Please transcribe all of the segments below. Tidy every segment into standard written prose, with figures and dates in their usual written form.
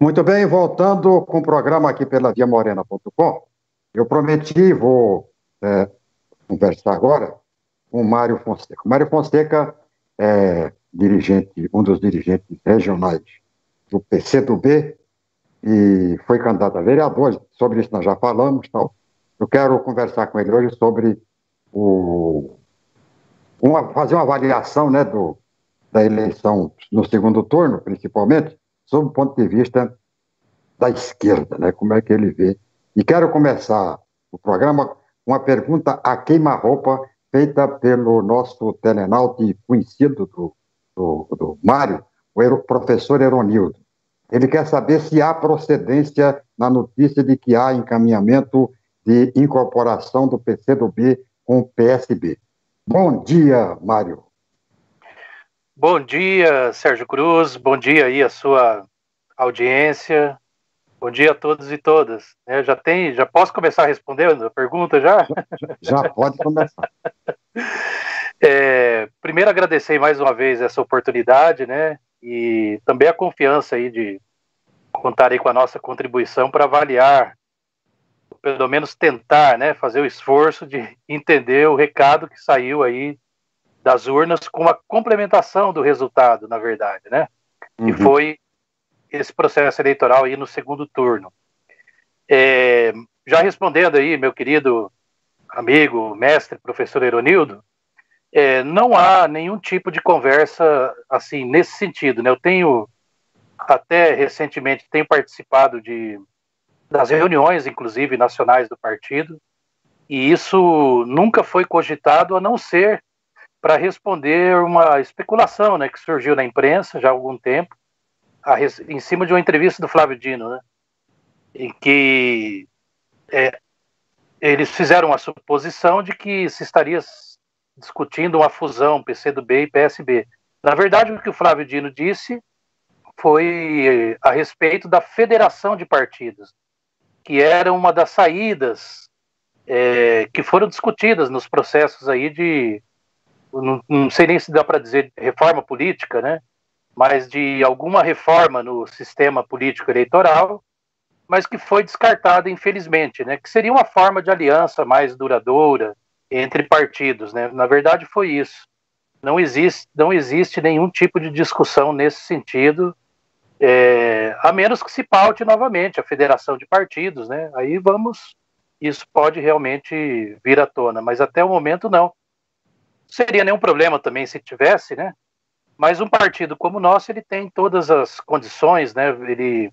Muito bem, voltando com o programa aqui pela viamorena.com, eu prometi, vou conversar agora com o Mário Fonseca. O Mário Fonseca é dirigente, um dos dirigentes regionais do PCdoB e foi candidato a vereador, sobre isso nós já falamos. Tal. Eu quero conversar com ele hoje sobre fazer uma avaliação, né, da eleição no segundo turno, principalmente, sob o ponto de vista da esquerda, né? Como é que ele vê. E quero começar o programa com uma pergunta a queima-roupa feita pelo nosso telenauta e conhecido do Mário, o professor Eronildo. Ele quer saber se há procedência na notícia de que há encaminhamento de incorporação do PCdoB com o PSB. Bom dia, Mário. Bom dia, Sérgio Cruz. Bom dia aí a sua audiência. Bom dia a todos e todas. Já posso começar respondendo a pergunta já? Já pode começar. Primeiro agradecer mais uma vez essa oportunidade, né? E também a confiança aí de contar aí com a nossa contribuição para avaliar, pelo menos tentar, né? Fazer o esforço de entender o recado que saiu aí das urnas com a complementação do resultado, na verdade, né? Que foi esse processo eleitoral aí no segundo turno. Já respondendo aí, meu querido amigo, mestre, professor Eronildo, não há nenhum tipo de conversa assim nesse sentido, né? Eu tenho até recentemente participado das reuniões, inclusive nacionais do partido, e isso nunca foi cogitado a não ser para responder uma especulação, né, que surgiu na imprensa já há algum tempo, em cima de uma entrevista do Flávio Dino, né, em que eles fizeram a suposição de que se estaria discutindo uma fusão PCdoB e PSB. Na verdade, o que o Flávio Dino disse foi a respeito da federação de partidos, que era uma das saídas que foram discutidas nos processos aí não sei nem se dá para dizer reforma política, né? Mas de alguma reforma no sistema político eleitoral, mas que foi descartada, infelizmente, né? Que seria uma forma de aliança mais duradoura entre partidos, né? Na verdade, foi isso. Não existe nenhum tipo de discussão nesse sentido, a menos que se paute novamente a federação de partidos, né? Aí isso pode realmente vir à tona, mas até o momento não. Seria nenhum problema também se tivesse, né? Mas um partido como o nosso, ele tem todas as condições, né? Ele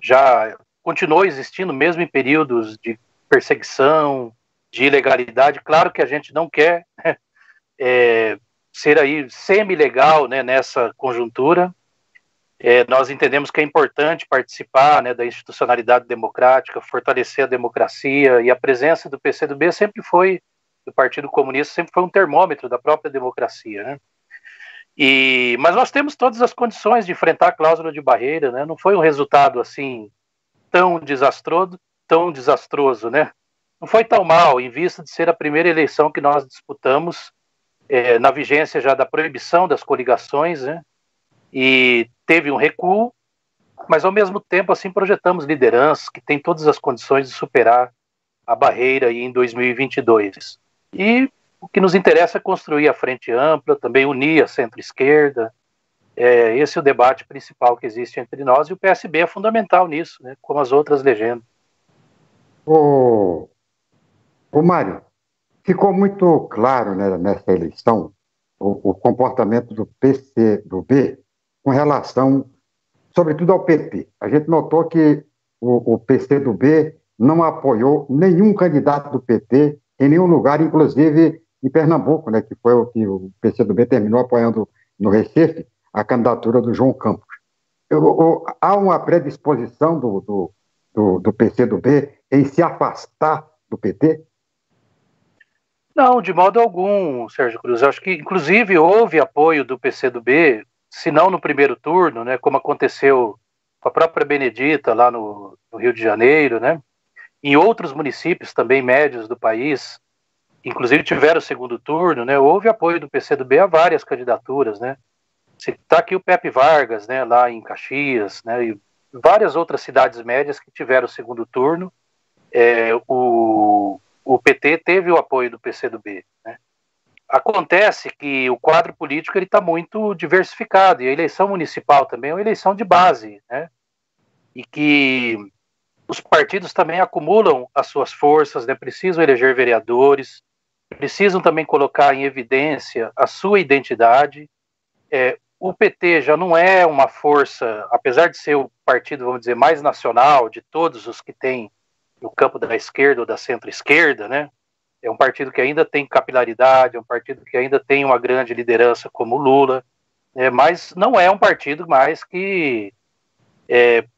já continuou existindo mesmo em períodos de perseguição, de ilegalidade. Claro que a gente não quer ser aí semi-legal, né, nessa conjuntura. Nós entendemos que é importante participar, né, da institucionalidade democrática, fortalecer a democracia, e a presença do PCdoB do Partido Comunista, sempre foi um termômetro da própria democracia, né? Mas nós temos todas as condições de enfrentar a cláusula de barreira, né? Não foi um resultado assim tão desastroso, né? Não foi tão mal, em vista de ser a primeira eleição que nós disputamos na vigência já da proibição das coligações, né? E teve um recuo, mas ao mesmo tempo assim projetamos lideranças que têm todas as condições de superar a barreira aí em 2022. E o que nos interessa é construir a frente ampla, também unir a centro-esquerda. Esse é o debate principal que existe entre nós, e o PSB é fundamental nisso, né, como as outras legendas. Ô Mário, ficou muito claro, né, nessa eleição o comportamento do PCdoB com relação, sobretudo, ao PT. A gente notou que o PCdoB não apoiou nenhum candidato do PT em nenhum lugar, inclusive em Pernambuco, né, que foi o que o PCdoB terminou apoiando no Recife, a candidatura do João Campos. Há uma predisposição do PCdoB em se afastar do PT? Não, de modo algum, Sérgio Cruz. Eu acho que, inclusive, houve apoio do PCdoB, se não no primeiro turno, né, como aconteceu com a própria Benedita, lá no Rio de Janeiro, né? Em outros municípios também médios do país, inclusive tiveram o segundo turno, né? Houve apoio do PCdoB a várias candidaturas, né? Está aqui o Pepe Vargas, né, lá em Caxias, né? E várias outras cidades médias que tiveram o segundo turno, o PT teve o apoio do PCdoB, né? Acontece que o quadro político está muito diversificado, e a eleição municipal também é uma eleição de base, né? E que os partidos também acumulam as suas forças, né? Precisam eleger vereadores, precisam também colocar em evidência a sua identidade. O PT já não é uma força, apesar de ser o partido, vamos dizer, mais nacional de todos os que tem no campo da esquerda ou da centro-esquerda, né? É um partido que ainda tem capilaridade, é um partido que ainda tem uma grande liderança como Lula, mas não é um partido mais que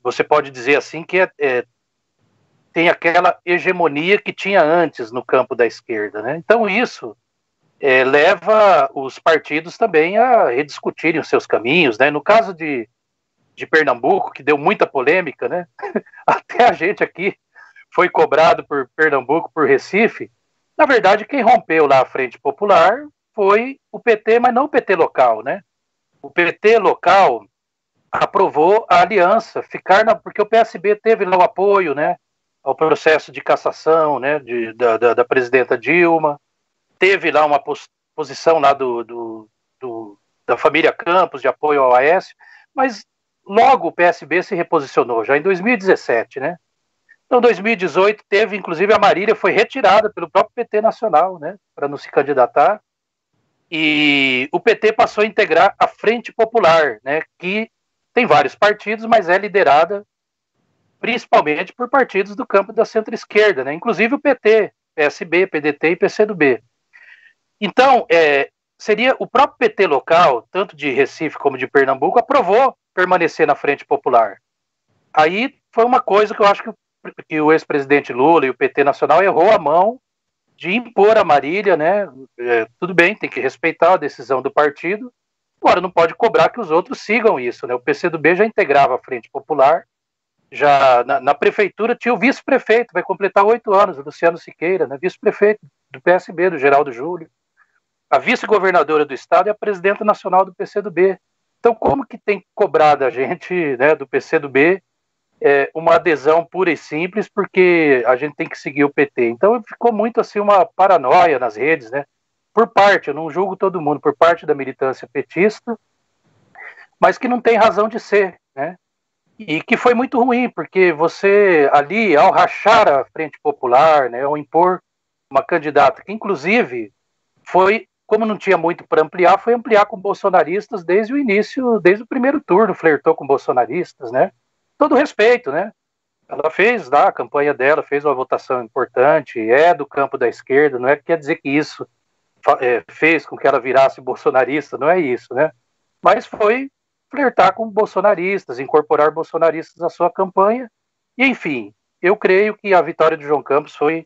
você pode dizer assim que tem aquela hegemonia que tinha antes no campo da esquerda, né? Então isso leva os partidos também a rediscutirem os seus caminhos, né? No caso de Pernambuco, que deu muita polêmica, né? Até a gente aqui foi cobrado por Pernambuco, por Recife. Na verdade, quem rompeu lá a Frente Popular foi o PT, mas não o PT local, né? O PT local aprovou a aliança, porque o PSB teve lá o apoio, né, ao processo de cassação, né, da presidenta Dilma, teve lá uma posição lá da família Campos de apoio ao Aécio, mas logo o PSB se reposicionou, já em 2017, né? Então, em 2018, teve, inclusive, a Marília foi retirada pelo próprio PT nacional, né, para não se candidatar, e o PT passou a integrar a Frente Popular, né, que tem vários partidos, mas é liderada principalmente por partidos do campo da centro-esquerda, né, inclusive o PT, PSB, PDT e PCdoB. Então, seria o próprio PT local, tanto de Recife como de Pernambuco, aprovou permanecer na Frente Popular. Aí foi uma coisa que eu acho que o ex-presidente Lula e o PT nacional errou a mão de impor a Marília, né? Tudo bem, tem que respeitar a decisão do partido, agora não pode cobrar que os outros sigam isso, né? O PCdoB já integrava a Frente Popular, já na prefeitura tinha o vice-prefeito, vai completar 8 anos, o Luciano Siqueira, né? Vice-prefeito do PSB, do Geraldo Júlio. A vice-governadora do estado é a presidenta nacional do PCdoB. Então, como que tem que cobrar da gente, né, do PCdoB, uma adesão pura e simples, porque a gente tem que seguir o PT? Então, ficou muito assim uma paranoia nas redes, né? Por parte, eu não julgo todo mundo, por parte da militância petista, mas que não tem razão de ser, né? E que foi muito ruim, porque você ali, ao rachar a Frente Popular, né, ao impor uma candidata que, inclusive, foi, como não tinha muito para ampliar, foi ampliar com bolsonaristas desde o início, desde o primeiro turno, flertou com bolsonaristas, né? Todo respeito, né? Ela fez lá a campanha dela, fez uma votação importante, é do campo da esquerda, não é que quer dizer que isso fez com que ela virasse bolsonarista, não é isso, né? Mas foi flertar com bolsonaristas, incorporar bolsonaristas à sua campanha, e enfim, eu creio que a vitória do João Campos foi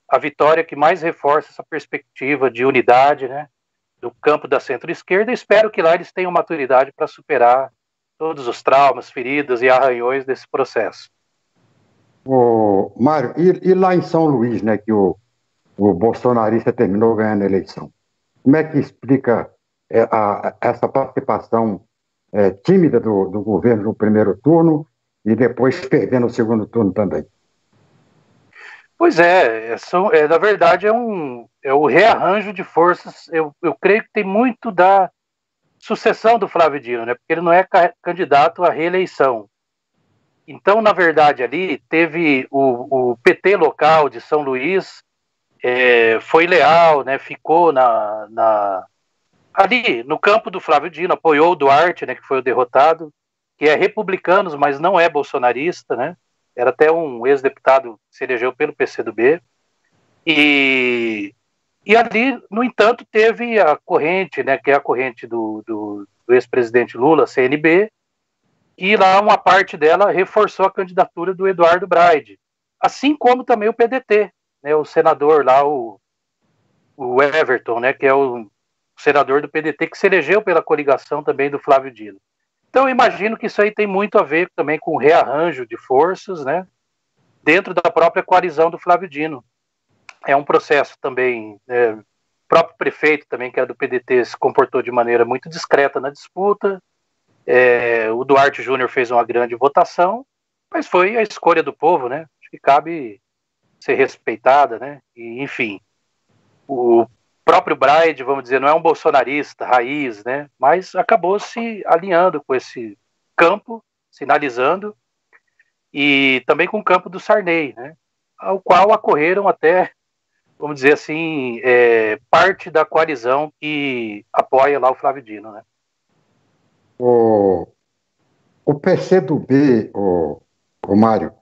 a vitória que mais reforça essa perspectiva de unidade, né, do campo da centro-esquerda. Espero que lá eles tenham maturidade para superar todos os traumas, feridas e arranhões desse processo. Mário, e lá em São Luís, né, que o bolsonarista terminou ganhando a eleição, como é que explica essa participação tímida do governo no primeiro turno e depois perdendo o segundo turno também? Pois na verdade é o rearranjo de forças. Eu creio que tem muito da sucessão do Flávio Dino, né? Porque ele não é candidato à reeleição. Então, na verdade, ali teve o PT local de São Luís, foi leal, né? Ficou ali no campo do Flávio Dino, apoiou o Duarte, né? Que foi o derrotado, que é republicano, mas não é bolsonarista, né? Era até um ex-deputado que se elegeu pelo PCdoB. E ali, no entanto, teve a corrente, né, que é a corrente do ex-presidente Lula, CNB, e lá uma parte dela reforçou a candidatura do Eduardo Braide, assim como também o PDT, né, o senador lá, o Everton, né, que é o senador do PDT, que se elegeu pela coligação também do Flávio Dino. Então, eu imagino que isso aí tem muito a ver também com o rearranjo de forças, né, dentro da própria coalizão do Flávio Dino. É um processo também, o próprio prefeito também, que é do PDT, se comportou de maneira muito discreta na disputa, o Duarte Júnior fez uma grande votação, mas foi a escolha do povo, né? Acho que cabe ser respeitada, né? E, enfim, o próprio Braide, vamos dizer, não é um bolsonarista raiz, né? Mas acabou se alinhando com esse campo, sinalizando, e também com o campo do Sarney, né? Ao qual acorreram até, vamos dizer assim, parte da coalizão que apoia lá o Flávio Dino, né? O, o PCdoB, o Mário,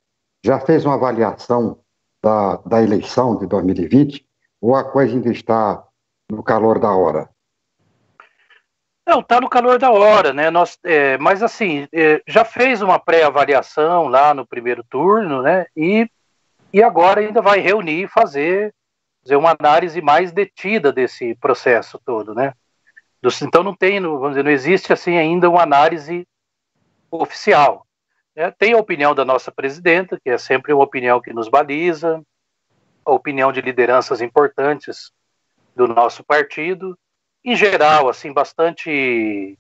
já fez uma avaliação da eleição de 2020 ou a coisa ainda está no calor da hora? Não, tá no calor da hora, né? Mas assim, já fez uma pré-avaliação lá no primeiro turno, né? E agora ainda vai reunir e fazer uma análise mais detida desse processo todo, né? Então não tem, vamos dizer, não existe assim ainda uma análise oficial. Né? Tem a opinião da nossa presidenta, que é sempre uma opinião que nos baliza, a opinião de lideranças importantes do nosso partido, em geral, assim, bastante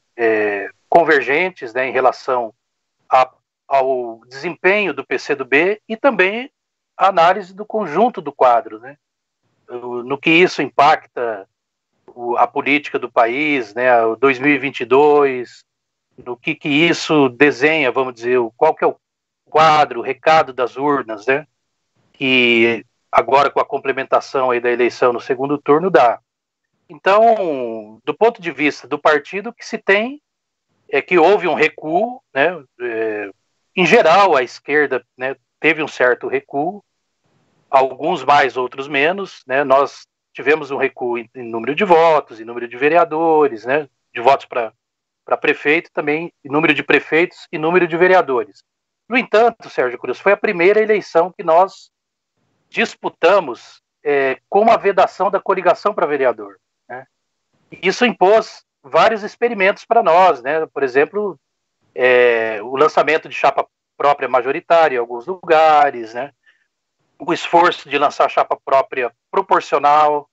convergentes, né, em relação ao desempenho do PCdoB e também a análise do conjunto do quadro, né, no que isso impacta a política do país, né, o 2022, no que isso desenha, vamos dizer, qual que é o quadro, o recado das urnas, né, que agora com a complementação aí da eleição no segundo turno dá. Então, do ponto de vista do partido, o que se tem é que houve um recuo, né? Em geral, a esquerda, né, teve um certo recuo, alguns mais, outros menos, né? Nós tivemos um recuo em número de votos, em número de vereadores, né? De votos para prefeito, também em número de prefeitos e número de vereadores. No entanto, Sérgio Cruz, foi a primeira eleição que nós disputamos com uma vedação da coligação para vereador, né? Isso impôs vários experimentos para nós, né? Por exemplo, o lançamento de chapa própria majoritária em alguns lugares, né? O esforço de lançar chapa própria proporcional.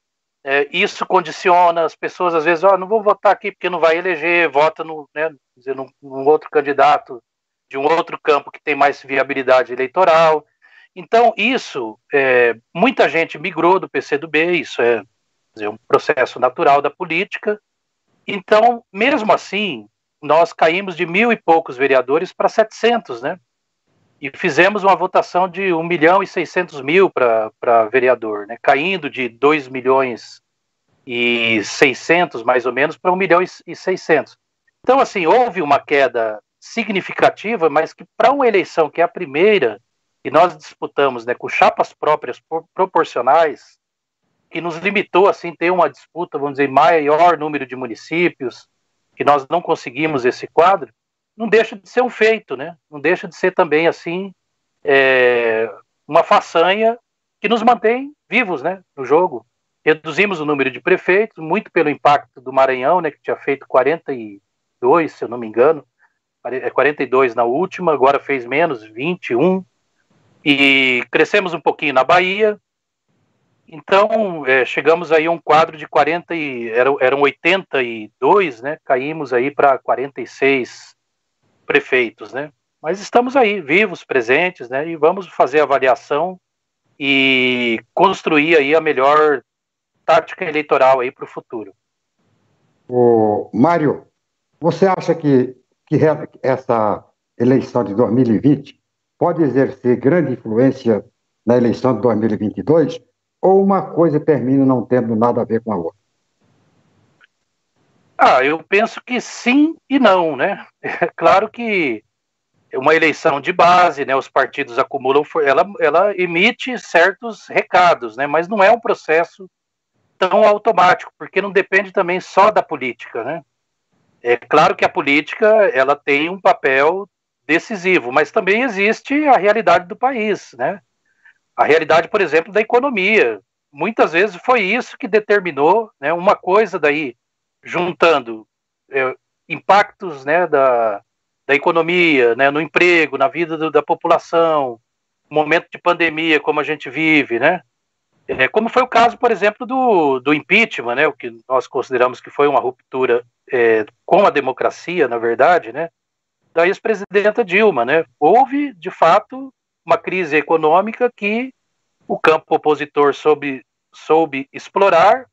Isso condiciona as pessoas, às vezes, não vou votar aqui porque não vai eleger, vota num outro candidato de um outro campo que tem mais viabilidade eleitoral. Então, isso, muita gente migrou do PCdoB, isso é um processo natural da política. Então, mesmo assim, nós caímos de 1.000 e poucos vereadores para 700, né? E fizemos uma votação de 1.600.000 para vereador, né? Caindo de 2.600.000, mais ou menos, para 1.600.000. Então, assim, houve uma queda significativa, mas que para uma eleição que é a primeira, e nós disputamos, né, com chapas próprias proporcionais, que nos limitou assim ter uma disputa, vamos dizer, maior número de municípios, que nós não conseguimos esse quadro, não deixa de ser um feito, né? Não deixa de ser também assim uma façanha que nos mantém vivos, né, no jogo. Reduzimos o número de prefeitos, muito pelo impacto do Maranhão, né, que tinha feito 42, se eu não me engano, 42 na última, agora fez menos, 21, e crescemos um pouquinho na Bahia. Então, chegamos aí a um quadro de 40 eram 82, né? Caímos aí para 46 prefeitos, né? Mas estamos aí, vivos, presentes, né? E vamos fazer a avaliação e construir aí a melhor tática eleitoral aí para o futuro. Mário, você acha que essa eleição de 2020 pode exercer grande influência na eleição de 2022? Ou uma coisa termina não tendo nada a ver com a outra? Eu penso que sim e não, né? É claro que uma eleição de base, né? Os partidos acumulam, ela emite certos recados, né? Mas não é um processo tão automático, porque não depende também só da política, né? É claro que a política ela tem um papel decisivo, mas também existe a realidade do país, né? A realidade, por exemplo, da economia. Muitas vezes foi isso que determinou, né, uma coisa daí, juntando impactos, né, da economia, né, no emprego, na vida da população, momento de pandemia como a gente vive, né? Como foi o caso, por exemplo, do impeachment, né, o que nós consideramos que foi uma ruptura com a democracia, na verdade, né? da ex-presidenta Dilma, né? Houve, de fato, uma crise econômica que o campo opositor soube explorar,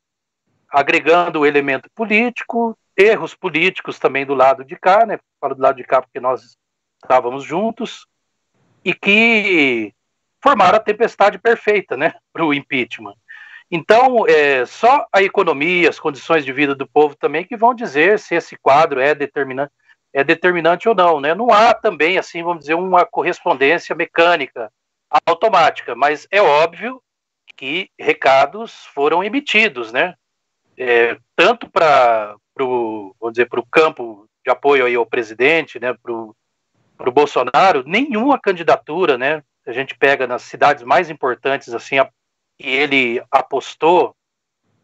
agregando o elemento político, erros políticos também do lado de cá, né? Falo do lado de cá porque nós estávamos juntos, e que formaram a tempestade perfeita, né, para o impeachment. Então, só a economia, as condições de vida do povo também que vão dizer se esse quadro é determinante ou não, né? Não há também, assim, vamos dizer, uma correspondência mecânica automática, mas é óbvio que recados foram emitidos, né? Tanto para o campo de apoio aí ao presidente, né? Para o Bolsonaro, nenhuma candidatura, né? A gente pega nas cidades mais importantes, assim, que ele apostou,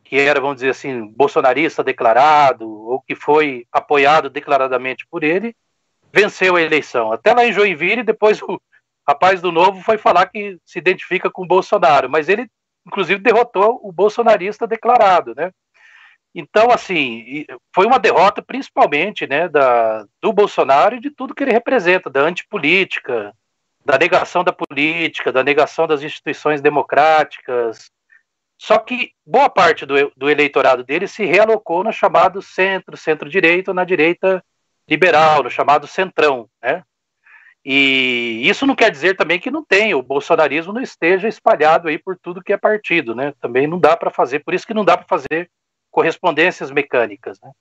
que era, vamos dizer assim, bolsonarista declarado, ou que foi apoiado declaradamente por ele, venceu a eleição. Até lá em Joinville, depois o rapaz do Novo foi falar que se identifica com o Bolsonaro, mas ele, inclusive, derrotou o bolsonarista declarado, né? Então, assim, foi uma derrota principalmente, né, do Bolsonaro e de tudo que ele representa, da antipolítica, da negação da política, da negação das instituições democráticas. Só que boa parte do eleitorado dele se realocou no chamado centro, centro-direita, ou na direita liberal, no chamado centrão, né? E isso não quer dizer também que não tenha, o bolsonarismo não esteja espalhado aí por tudo que é partido, né? Também não dá para fazer, por isso que não dá para fazer correspondências mecânicas, né?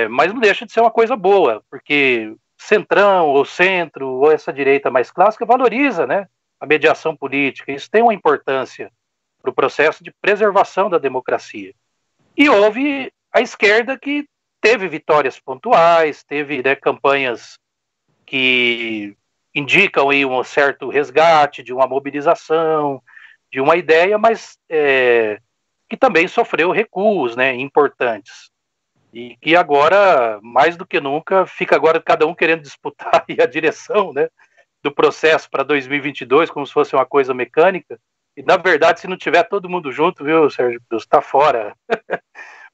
Mas não deixa de ser uma coisa boa, porque centrão, ou centro, ou essa direita mais clássica valoriza, né, a mediação política. Isso tem uma importância para o processo de preservação da democracia. E houve a esquerda que teve vitórias pontuais, teve, né, campanhas que indicam aí um certo resgate de uma mobilização, de uma ideia, mas que também sofreu recuos, né, importantes. E que agora, mais do que nunca, fica agora cada um querendo disputar a direção, né, do processo para 2022, como se fosse uma coisa mecânica. E, na verdade, se não tiver todo mundo junto, viu, Sérgio Cruz, está fora.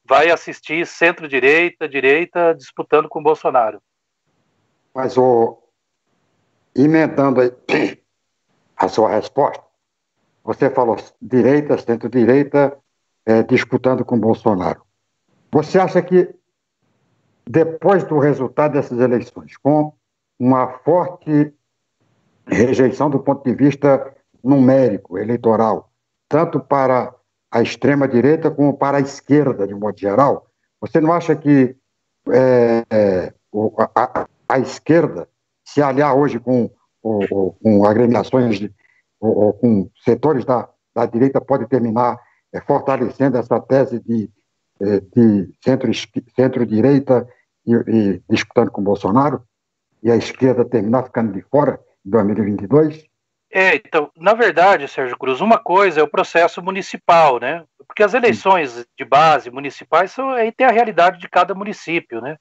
Vai assistir centro-direita, direita, disputando com o Bolsonaro. Mas, emendando aí a sua resposta, você falou direita, centro-direita, disputando com Bolsonaro. Você acha que, depois do resultado dessas eleições, com uma forte rejeição do ponto de vista numérico, eleitoral, tanto para a extrema-direita como para a esquerda, de modo geral, você não acha que a esquerda se aliar hoje com agremiações, com setores da direita, pode terminar fortalecendo essa tese de centro-direita e disputando com Bolsonaro, e a esquerda terminar ficando de fora em 2022? Então, na verdade, Sérgio Cruz, uma coisa é o processo municipal, né? Porque as eleições de base municipais aí tem a realidade de cada município, né?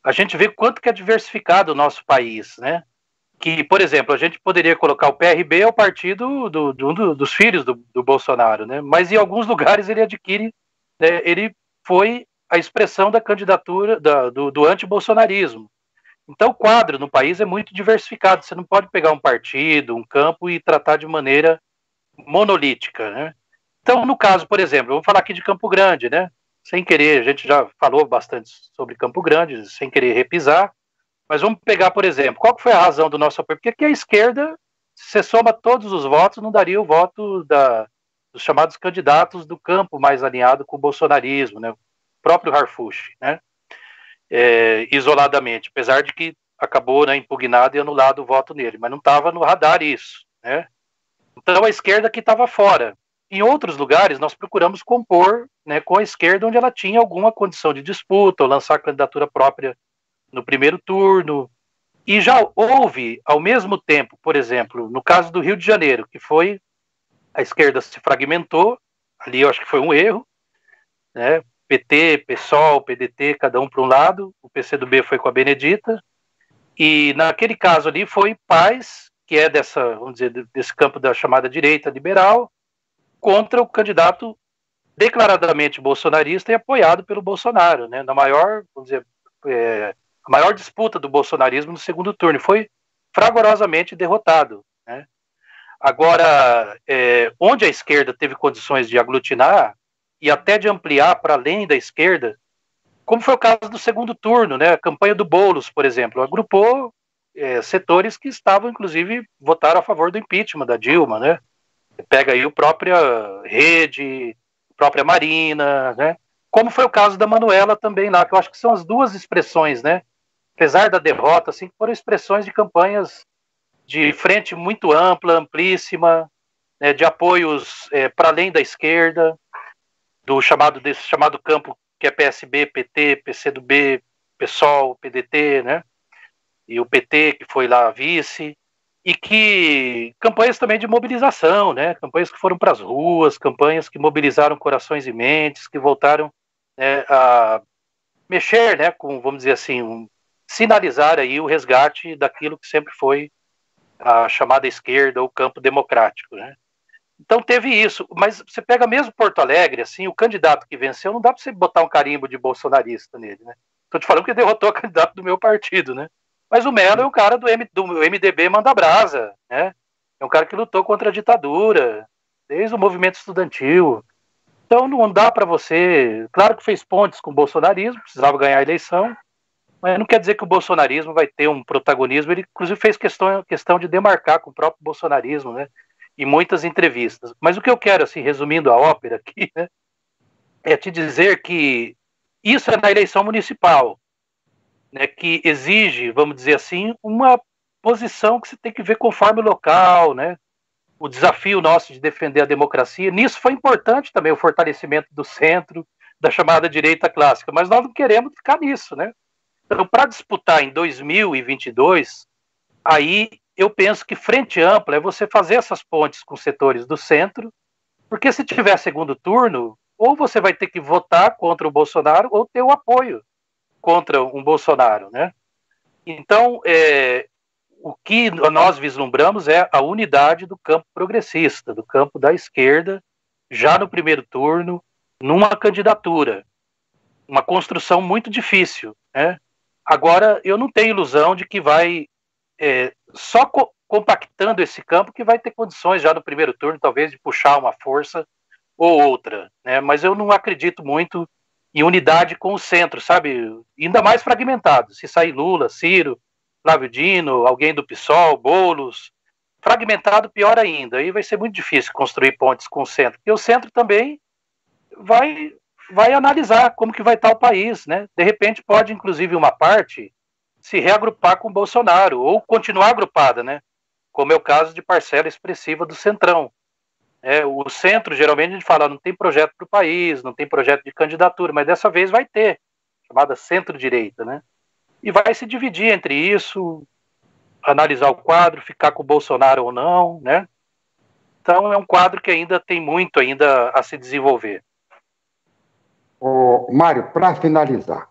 A gente vê quanto que é diversificado o nosso país, né? Que, por exemplo, a gente poderia colocar o PRB ao partido dos filhos do Bolsonaro, né? Mas em alguns lugares ele adquire, né, ele foi a expressão da candidatura do anti-bolsonarismo. Então, o quadro no país é muito diversificado. Você não pode pegar um partido, um campo e tratar de maneira monolítica, né? Então, no caso, por exemplo, vamos falar aqui de Campo Grande, né? Sem querer, a gente já falou bastante sobre Campo Grande, sem querer repisar, mas vamos pegar, por exemplo, qual que foi a razão do nosso apoio? Porque aqui a esquerda, se você soma todos os votos, não daria o voto dos chamados candidatos do campo mais alinhado com o bolsonarismo, né? O próprio Harfuch, né? Isoladamente, apesar de que acabou, né, impugnado e anulado o voto nele, mas não estava no radar isso, né? Então a esquerda que estava fora. Em outros lugares nós procuramos compor, né, com a esquerda onde ela tinha alguma condição de disputa ou lançar candidatura própria no primeiro turno. E já houve, ao mesmo tempo, por exemplo, no caso do Rio de Janeiro, que foi a esquerda se fragmentou, ali eu acho que foi um erro, né? PT, PSOL, PDT, cada um para um lado, o PCdoB foi com a Benedita, e naquele caso ali foi Paz, que é vamos dizer, desse campo da chamada direita liberal, contra o candidato declaradamente bolsonarista e apoiado pelo Bolsonaro, né? Na maior, vamos dizer, a maior disputa do bolsonarismo no segundo turno, foi fragorosamente derrotado, né? Agora, onde a esquerda teve condições de aglutinar e até de ampliar para além da esquerda, como foi o caso do segundo turno, né? A campanha do Boulos, por exemplo, agrupou setores que estavam, inclusive, votaram a favor do impeachment da Dilma, né? Pega aí a própria Rede, a própria Marina, né? Como foi o caso da Manuela também lá, que eu acho que são as duas expressões, né? Apesar da derrota, assim, foram expressões de campanhas de frente muito ampla, amplíssima, né, de apoios para além da esquerda, desse chamado campo que é PSB, PT, PCdoB, PSOL, PDT, né? E o PT, que foi lá vice, e que campanhas também de mobilização, né? Campanhas que foram para as ruas, campanhas que mobilizaram corações e mentes, que voltaram, né, a mexer, né, com, vamos dizer assim, sinalizar aí o resgate daquilo que sempre foi a chamada esquerda ou campo democrático, né? Então teve isso, mas você pega mesmo Porto Alegre, assim, o candidato que venceu, não dá para você botar um carimbo de bolsonarista nele, né? Tô te falando que derrotou o candidato do meu partido, né? Mas o Melo é um cara do MDB Manda Brasa, né? É um cara que lutou contra a ditadura, desde o movimento estudantil. Então não dá para você... Claro que fez pontes com o bolsonarismo, precisava ganhar a eleição, mas não quer dizer que o bolsonarismo vai ter um protagonismo. Ele, inclusive, fez questão de demarcar com o próprio bolsonarismo, né? Em muitas entrevistas. Mas o que eu quero, assim, resumindo a ópera aqui, né, é te dizer que isso é na eleição municipal, né, que exige, vamos dizer assim, uma posição que você tem que ver conforme o local, né? O desafio nosso de defender a democracia. Nisso foi importante também o fortalecimento do centro, da chamada direita clássica, mas nós não queremos ficar nisso, né? Então, para disputar em 2022, aí eu penso que frente ampla é você fazer essas pontes com setores do centro, porque se tiver segundo turno, ou você vai ter que votar contra o Bolsonaro ou ter o apoio contra um Bolsonaro, né? Então, o que nós vislumbramos é a unidade do campo progressista, do campo da esquerda, já no primeiro turno, numa candidatura. Uma construção muito difícil, né? Agora, eu não tenho ilusão de que vai só compactando esse campo que vai ter condições já no primeiro turno, talvez, de puxar uma força ou outra, né? Mas eu não acredito muito em unidade com o centro, sabe? Ainda mais fragmentado. Se sair Lula, Ciro, Flávio Dino, alguém do PSOL, Boulos, fragmentado, pior ainda. Aí vai ser muito difícil construir pontes com o centro, porque o centro também vai analisar como que vai estar o país, né? De repente pode, inclusive, uma parte se reagrupar com o Bolsonaro, ou continuar agrupada, né? Como é o caso de parcela expressiva do Centrão. O centro, geralmente, a gente fala, não tem projeto para o país, não tem projeto de candidatura, mas dessa vez vai ter, chamada centro-direita, né? E vai se dividir entre isso, analisar o quadro, ficar com o Bolsonaro ou não, né? Então é um quadro que ainda tem muito ainda a se desenvolver. Mário, para finalizar,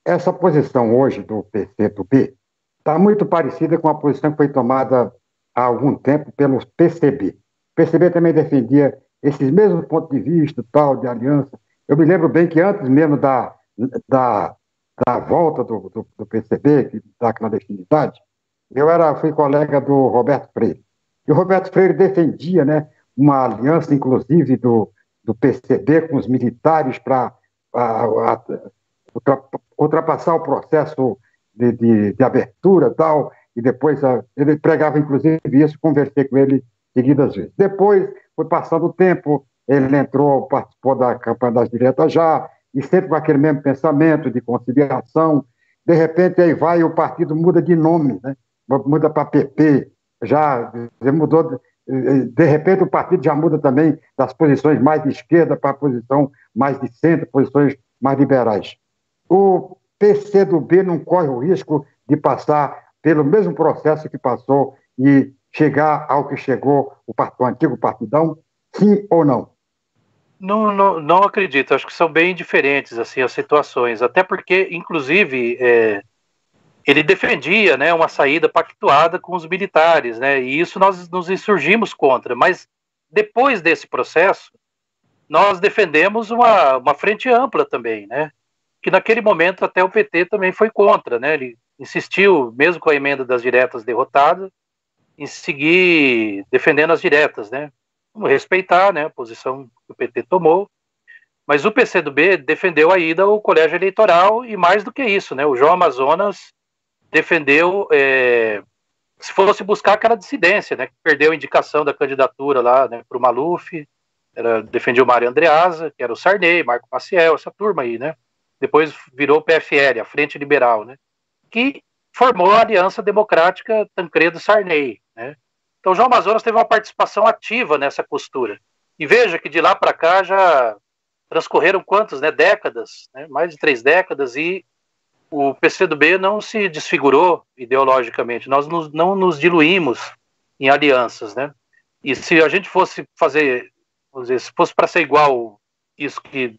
essa posição hoje do PCdoB está muito parecida com a posição que foi tomada há algum tempo pelo PCB. O PCB também defendia esses mesmos pontos de vista, tal, de aliança. Eu me lembro bem que antes mesmo da volta do PCB, da clandestinidade, fui colega do Roberto Freire. E o Roberto Freire defendia, né, uma aliança, inclusive, do PCB com os militares para ultrapassar o processo de abertura e tal, e depois ele pregava, inclusive, isso, conversei com ele seguidas vezes. Depois, foi passando o tempo, ele entrou, participou da campanha das diretas já, e sempre com aquele mesmo pensamento de conciliação. De repente, aí vai e o partido muda de nome, né? Muda para PP, já mudou. De repente, o partido já muda também das posições mais de esquerda para a posição mais de centro, posições mais liberais. O PCdoB não corre o risco de passar pelo mesmo processo que passou e chegar ao que chegou o antigo partidão? Sim ou não? Não acredito. Acho que são bem diferentes assim as situações. Até porque, inclusive, ele defendia, né, uma saída pactuada com os militares, né? E isso nós nos insurgimos contra. Mas depois desse processo, nós defendemos uma frente ampla também, né? que naquele momento até o PT também foi contra, né? Ele insistiu, mesmo com a emenda das diretas derrotada, em seguir defendendo as diretas, né? Vamos respeitar, né, a posição que o PT tomou, mas o PCdoB defendeu a ida ao colégio eleitoral e mais do que isso, né? O João Amazonas defendeu, se fosse buscar aquela dissidência, né? Que perdeu a indicação da candidatura lá, né, para o Maluf, defendia o Mário Andreasa, que era o Sarney, Marco Maciel, essa turma aí, né? Depois virou o PFL, a Frente Liberal, né? Que formou a Aliança Democrática Tancredo-Sarney, né? Então, João Amazonas teve uma participação ativa nessa costura. E veja que de lá para cá já transcorreram quantas, né? Décadas, né? Mais de 3 décadas, e o PCdoB não se desfigurou ideologicamente. Nós não nos diluímos em alianças, né? E se a gente fosse fazer, vamos dizer, se fosse para ser igual isso que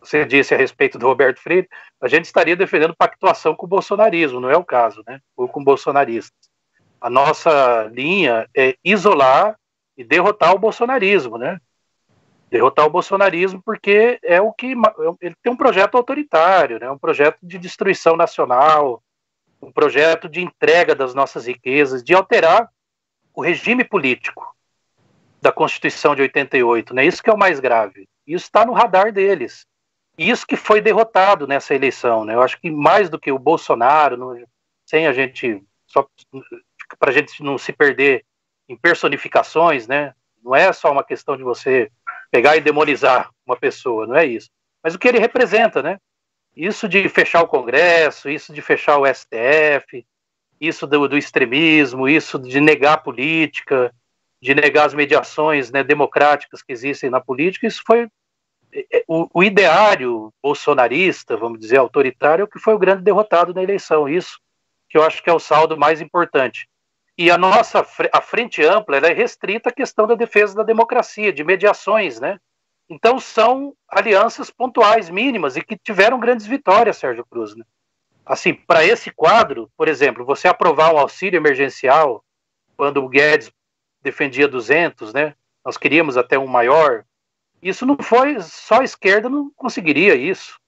você disse a respeito do Roberto Freire, a gente estaria defendendo pactuação com o bolsonarismo, não é o caso, né? Ou com bolsonaristas. A nossa linha é isolar e derrotar o bolsonarismo, né? Derrotar o bolsonarismo porque é o que ele tem um projeto autoritário, né? Um projeto de destruição nacional, um projeto de entrega das nossas riquezas, de alterar o regime político da Constituição de 88, né? Isso que é o mais grave. Isso está no radar deles. Isso que foi derrotado nessa eleição, né? Eu acho que mais do que o Bolsonaro, sem a gente, só para a gente não se perder em personificações, né? Não é só uma questão de você pegar e demonizar uma pessoa, não é isso. Mas o que ele representa, né? Isso de fechar o Congresso, isso de fechar o STF, isso do extremismo, isso de negar a política, de negar as mediações, né, democráticas que existem na política, isso foi o ideário bolsonarista, vamos dizer, autoritário, que foi o grande derrotado na eleição. Isso que eu acho que é o saldo mais importante. E a frente ampla, ela é restrita à questão da defesa da democracia, de mediações, né? Então são alianças pontuais, mínimas, e que tiveram grandes vitórias, Sérgio Cruz, né? Assim, para esse quadro, por exemplo, você aprovar um auxílio emergencial, quando o Guedes defendia 200, né? Nós queríamos até um maior. Isso não foi, só a esquerda não conseguiria isso,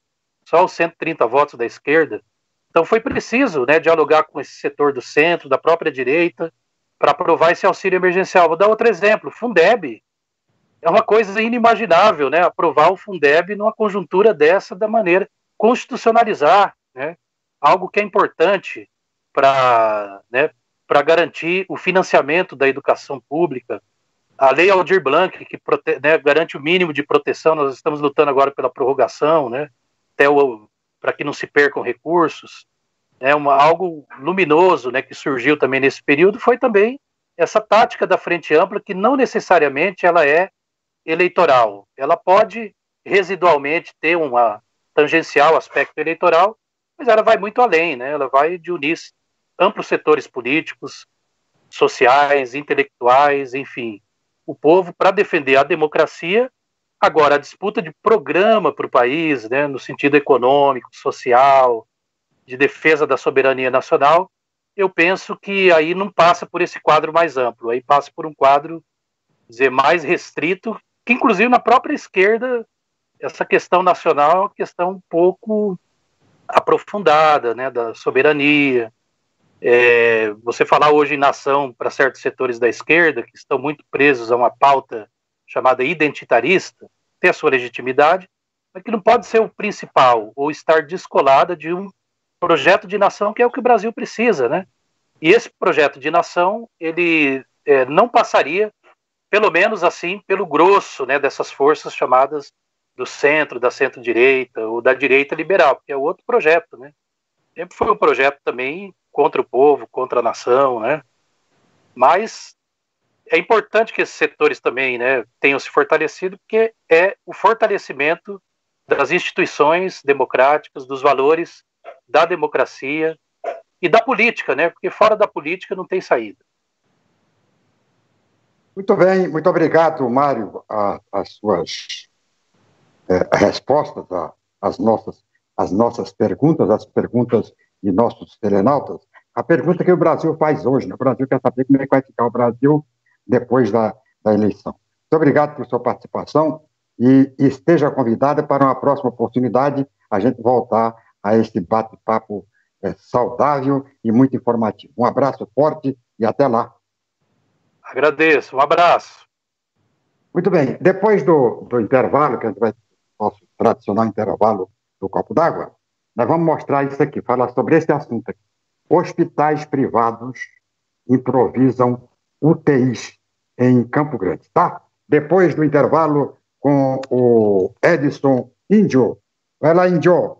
só os 130 votos da esquerda. Então foi preciso, né, dialogar com esse setor do centro, da própria direita, para aprovar esse auxílio emergencial. Vou dar outro exemplo, Fundeb. É uma coisa inimaginável, né, aprovar o Fundeb numa conjuntura dessa da maneira, constitucionalizar, né, algo que é importante para, né, para garantir o financiamento da educação pública. A Lei Aldir Blanc, que né, garante o mínimo de proteção, nós estamos lutando agora pela prorrogação, né, para que não se percam recursos. Algo luminoso, né, que surgiu também nesse período foi também essa tática da Frente Ampla, que não necessariamente ela é eleitoral. Ela pode residualmente ter uma tangencial aspecto eleitoral, mas ela vai muito além, né? Ela vai de unir amplos setores políticos, sociais, intelectuais, enfim, o povo para defender a democracia. Agora, a disputa de programa para o país, né, no sentido econômico, social, de defesa da soberania nacional, eu penso que aí não passa por esse quadro mais amplo, aí passa por um quadro, dizer, mais restrito, que inclusive na própria esquerda, essa questão nacional é uma questão um pouco aprofundada, né, da soberania. Você falar hoje em nação para certos setores da esquerda, que estão muito presos a uma pauta chamada identitarista, tem a sua legitimidade, mas que não pode ser o principal, ou estar descolada de um projeto de nação que é o que o Brasil precisa, né? E esse projeto de nação, ele não passaria, pelo menos assim, pelo grosso, né, dessas forças chamadas do centro, da centro-direita, ou da direita liberal, porque é outro projeto, né? Sempre foi um projeto também contra o povo, contra a nação, né? Mas é importante que esses setores também, né, tenham se fortalecido, porque é o fortalecimento das instituições democráticas, dos valores da democracia e da política, né? Porque fora da política não tem saída. Muito bem, muito obrigado, Mário, as suas respostas às nossas perguntas, as perguntas de nossos telenautas. A pergunta que o Brasil faz hoje, né? O Brasil quer saber como é que vai ficar o Brasil depois da eleição. Muito obrigado por sua participação e esteja convidada para uma próxima oportunidade a gente voltar a esse bate-papo saudável e muito informativo. Um abraço forte e até lá. Agradeço, um abraço. Muito bem, depois do intervalo, que a gente vai nosso tradicional intervalo do copo d'água, nós vamos mostrar isso aqui, falar sobre esse assunto aqui. Hospitais privados improvisam UTIs em Campo Grande, tá? Depois do intervalo com o Edson Índio. Vai lá, Índio.